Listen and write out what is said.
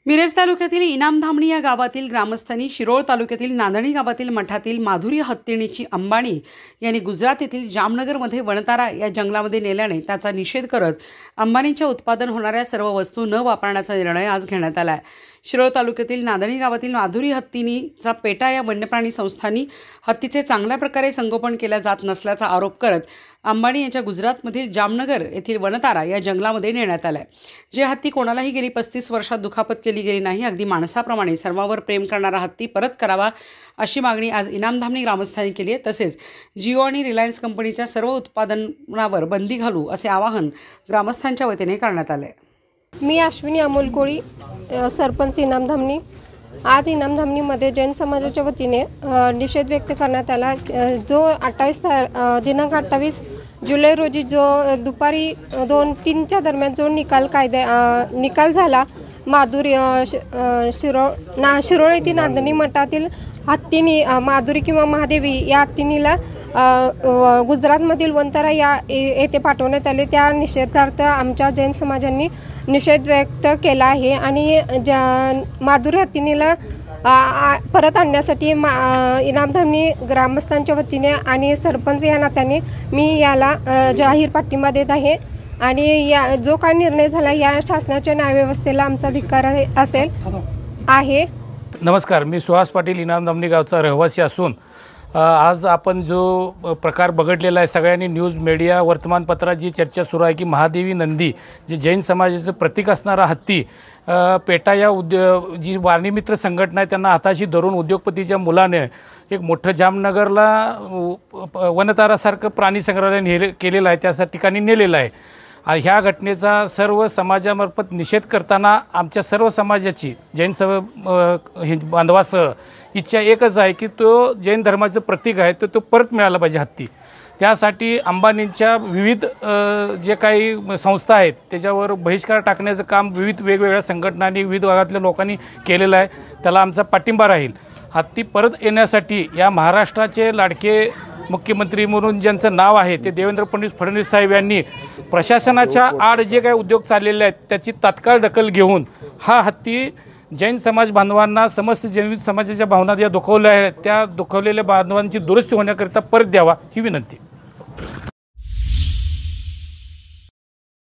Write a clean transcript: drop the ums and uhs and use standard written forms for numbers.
मिरज तालुक्यातील इनामधामणी या गावातील ग्रामस्थांनी शिरोळ तालुक्यातील नांदणी गावातील मठातील माधुरी हत्तीणीची अंबानी यांनी गुजरात येथील जामनगरमध्ये वनतारा या जंगलामध्ये नेल्याने त्याचा निषेध करत अंबानीच्या उत्पादन होणाऱ्या सर्व वस्तू न वापरण्याचा निर्णय आज घेण्यात आला आहे। शिरोळ तालुक्यातील नांदणी गावातील माधुरी हत्तीणीचा पेटा या वन्यप्राणी संस्थांनी हत्तीचे चांगल्या प्रकारे संगोपन केले जात नसल्याचा आरोप करत अंबानी यांच्या गुजरातमधील जामनगर येथील वनतारा या जंगलामध्ये नेण्यात आले। जे हत्ती कोणालाही गेली 35 वर्षात दुखापत केली गेली नाही, अगदी माणसाप्रमाणे सर्वांवर प्रेम करणारा हत्ती परत करावा अशी मागणी आज इनामधामणी ग्रामस्थांनी केली आहे। तसेच जिओ आणि रिलायन्स कंपनीच्या सर्व उत्पादनावर बंदी घालू असे आवाहन ग्रामस्थांच्या वतीने करण्यात आले। मी अश्विनी अमोल कोळी, सरपंच इनामधामणी। आज इनामधामणीमध्ये जैन समाजाच्या वतीने निषेध व्यक्त करण्यात आला। जो 28 दिनांक जुलै रोजी जो दुपारी 2-3च्या दरम्यान जो निकाल झाला माधुरी शिरोळ येथील नांदणी मठातील हत्तीनी माधुरी किंवा महादेवी या हत्तीनीला गुजरातमधील वनतारा या येथे पाठवण्यात आले। त्या निषेधार्थ आमच्या जैन समाजांनी निषेध व्यक्त केला आहे आणि माधुरी हत्तीनीला परत आणण्यासाठी इनामधामणी ग्रामस्थांच्या वतीने आणि सरपंच या नात्याने मी याला जाहीर पाठिंबा देत आहे आणि या जो काही निर्णय झाला या शासनाच्या न्यायव्यवस्थेला आमचा धिक्कार आहे। नमस्कार, मी सुहास पाटील इनामधामणी गावचा रहिवासी असून आज आपण जो प्रकार बघडलेला आहे, सगळ्यांनी न्यूज मीडिया वर्तमानपत्रात जी चर्चा सुरू आहे की महादेवी नंदी जे जैन समाजाचं प्रतीक असणारा हत्ती पेटा या जी वारणी मित्र संघटना आहे त्यांना हाताशी धरून उद्योगपतीच्या मुलाने एक मोठं जामनगरला वनतारासारखं प्राणी संग्रहालय केलेलं आहे, त्या ठिकाणी नेलेलं आहे। ह्या घटनेचा सर्व समाजामार्फत निषेध करताना आमच्या सर्व समाजाची जैन बांधवासह इच्छा एकच आहे की तो जैन धर्माचं प्रतीक आहे तो परत मिळाला पाहिजे हत्ती। त्यासाठी अंबानींच्या विविध जे काही संस्था आहेत त्याच्यावर बहिष्कार टाकण्याचं काम विविध वेगवेगळ्या संघटनांनी विविध भागातल्या लोकांनी केलेलं आहे, त्याला आमचा पाठिंबा राहील। हत्ती परत येण्यासाठी या महाराष्ट्राचे लाडके मुख्यमंत्री म्हणून ज्यांचं नाव आहे ते देवेंद्र फडणवीस साहेब यांनी प्रशासनाच्या आड जे काही उद्योग चाललेले आहेत त्याची तात्काळ दखल घेऊन हा हत्ती जैन समाज बांधवांना समस्त जैन समाजाच्या भावना ज्या दुखवल्या आहेत त्या दुखवलेल्या बांधवांची दुरुस्ती होण्याकरिता परत द्यावा ही विनंती।